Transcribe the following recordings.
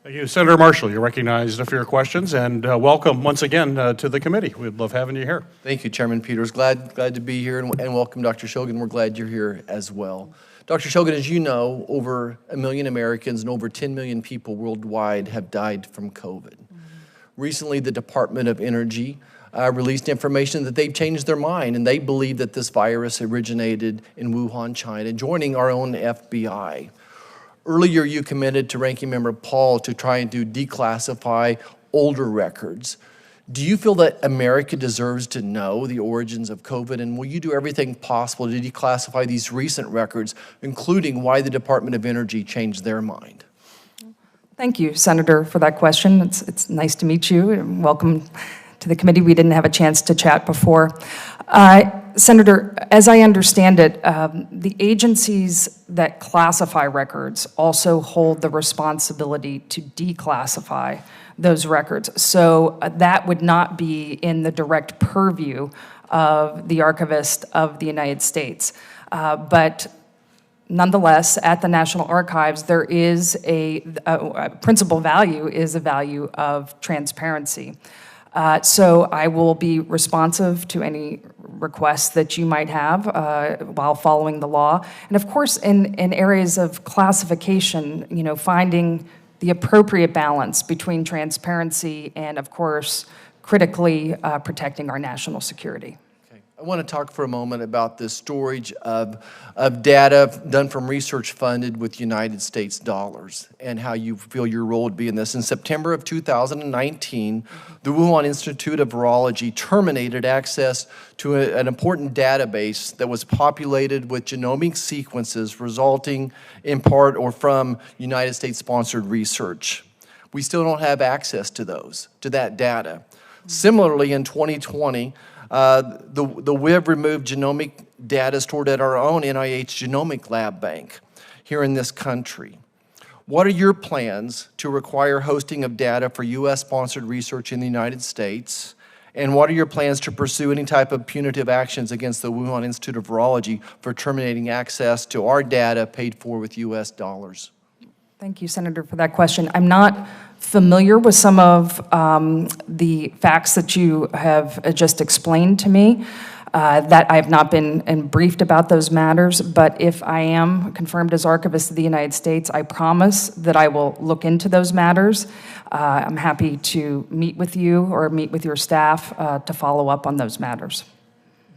Thank you. Senator Marshall, you're recognized for your questions, and welcome once again to the committee. We'd love having you here. Thank you, Chairman Peters. Glad to be here, and welcome, Dr. Shogan. We're glad you're here as well. Dr. Shogan, as you know, over 1 million Americans and over 10 million people worldwide have died from COVID. Recently, the Department of Energy released information that they've changed their mind, and they believe that this virus originated in Wuhan, China, joining our own FBI. Earlier, you committed to Ranking Member Paul to try and declassify older records. Do you feel that America deserves to know the origins of COVID, and will you do everything possible to declassify these recent records, including why the Department of Energy changed their mind? Thank you, Senator, for that question. It's nice to meet you, and welcome to the committee. We didn't have a chance to chat before. Senator, as I understand it, the agencies that classify records also hold the responsibility to declassify those records. So that would not be in the direct purview of the Archivist of the United States. But nonetheless, at the National Archives, there is a principal value is a value of transparency. So I will be responsive to any requests that you might have while following the law. And of course, in areas of classification, finding the appropriate balance between transparency and, of course, critically protecting our national security. I want to talk for a moment about the storage of data done from research funded with United States dollars and how you feel your role would be in this. In September of 2019, the Wuhan Institute of Virology terminated access to an important database that was populated with genomic sequences resulting in part or from United States-sponsored research. We still don't have access to that data. Similarly, in 2020, the WIV removed genomic data stored at our own NIH Genomic Lab Bank here in this country. What are your plans to require hosting of data for U.S.-sponsored research in the United States? And what are your plans to pursue any type of punitive actions against the Wuhan Institute of Virology for terminating access to our data paid for with U.S. dollars? Thank you, Senator, for that question. I'm not familiar with some of the facts that you have just explained to me, that I have not been briefed about those matters, but if I am confirmed as Archivist of the United States, I promise that I will look into those matters. I'm happy to meet with you or meet with your staff to follow up on those matters.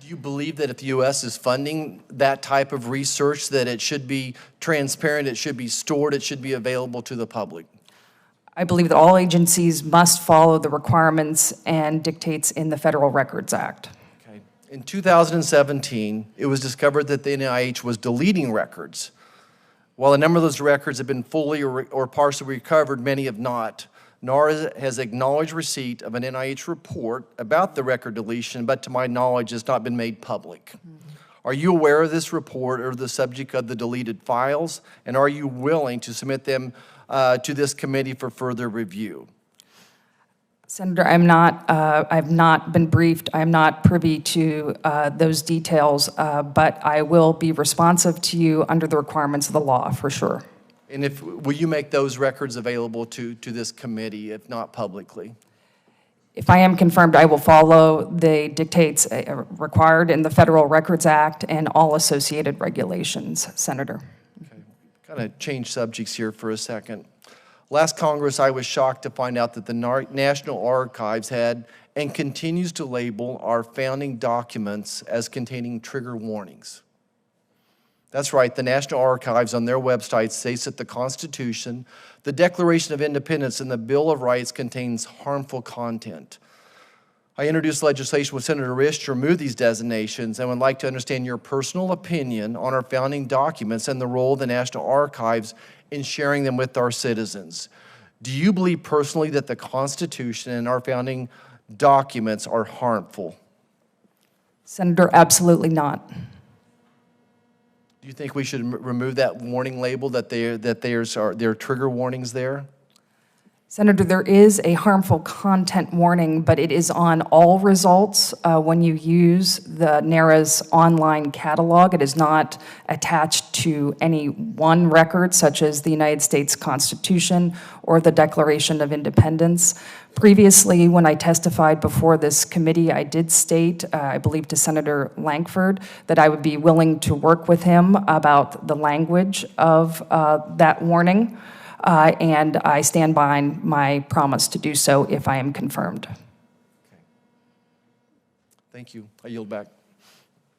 Do you believe that if the U.S. is funding that type of research, that it should be transparent, it should be stored, it should be available to the public? I believe that all agencies must follow the requirements and dictates in the Federal Records Act. Okay. In 2017, it was discovered that the NIH was deleting records. While a number of those records have been fully or partially recovered, many have not. NARA has acknowledged receipt of an NIH report about the record deletion, but to my knowledge, has not been made public. Are you aware of this report or the subject of the deleted files, and are you willing to submit them to this committee for further review? Senator, I've not been briefed. I'm not privy to those details, but I will be responsive to you under the requirements of the law, for sure. And will you make those records available to this committee, if not publicly? If I am confirmed, I will follow the dictates required in the Federal Records Act and all associated regulations, Senator. Okay. Kind of change subjects here for a second. Last Congress, I was shocked to find out that the National Archives had and continues to label our founding documents as containing trigger warnings. That's right, the National Archives on their website states that the Constitution, the Declaration of Independence, and the Bill of Rights contains harmful content. I introduced legislation with Senator Risch to remove these designations and would like to understand your personal opinion on our founding documents and the role of the National Archives in sharing them with our citizens. Do you believe personally that the Constitution and our founding documents are harmful? Senator, absolutely not. Do you think we should remove that warning label that there are trigger warnings there? Senator, there is a harmful content warning, but it is on all results when you use the NARA's online catalog. It is not attached to any one record, such as the United States Constitution or the Declaration of Independence. Previously, when I testified before this committee, I did state, I believe to Senator Lankford, that I would be willing to work with him about the language of that warning. And I stand behind my promise to do so if I am confirmed. Thank you. I yield back.